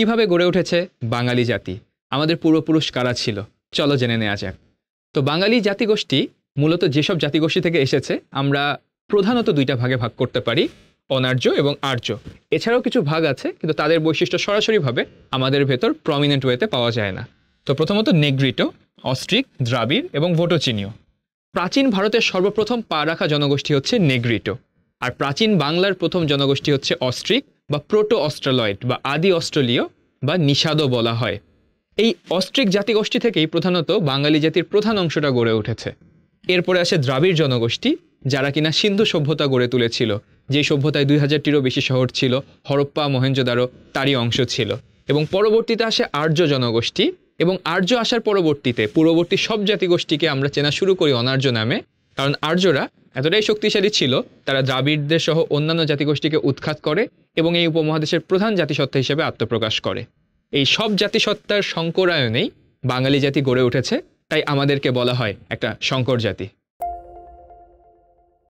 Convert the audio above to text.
কিভাবে গড়ে উঠেছে বাঙালি জাতি, আমাদের পূর্বপুরুষ কারা ছিল, চলো জেনে নেওয়া যাক। তো বাঙালি জাতিগোষ্ঠী মূলত যেসব জাতিগোষ্ঠী থেকে এসেছে আমরা প্রধানত দুইটা ভাগে ভাগ করতে পারি, অনার্য এবং আর্য। এছাড়াও কিছু ভাগ আছে, কিন্তু তাদের বৈশিষ্ট্য সরাসরিভাবে আমাদের ভেতর প্রমিনেন্ট ওয়েতে পাওয়া যায় না। তো প্রথমত নেগ্রিটো, অস্ট্রিক, দ্রাবিড় এবং ভোটোচিনীয়। প্রাচীন ভারতের সর্বপ্রথম পা রাখা জনগোষ্ঠী হচ্ছে নেগ্রিটো, আর প্রাচীন বাংলার প্রথম জনগোষ্ঠী হচ্ছে অস্ট্রিক বা প্রোটো অস্ট্রালয়েড বা আদি অস্ট্রেলীয় বা নিষাদও বলা হয়। এই অস্ট্রিক জাতিগোষ্ঠী থেকেই প্রধানত বাঙালি জাতির প্রধান অংশটা গড়ে উঠেছে। এরপরে আসে দ্রাবিড় জনগোষ্ঠী, যারা কিনা সিন্ধু সভ্যতা গড়ে তুলেছিল, যে সভ্যতায় 2000টিরও বেশি শহর ছিল, হরপ্পা মহেঞ্জোদারো তারই অংশ ছিল। এবং পরবর্তীতে আসে আর্য জনগোষ্ঠী, এবং আর্য আসার পরবর্তীতে পূর্ববর্তী সব জাতিগোষ্ঠীকে আমরা চেনা শুরু করি অনার্য নামে, কারণ আর্যরা এতটাই শক্তিশালী ছিল, তারা দ্রাবিড়দের সহ অন্যান্য জাতিগোষ্ঠীকে উৎখাত করে এবং এই উপমহাদেশের প্রধান জাতিসত্তা হিসেবে আত্মপ্রকাশ করে। এই সব জাতিসত্তার সংকরায়নেই বাঙালি জাতি গড়ে উঠেছে, তাই আমাদেরকে বলা হয় একটা সংকর জাতি।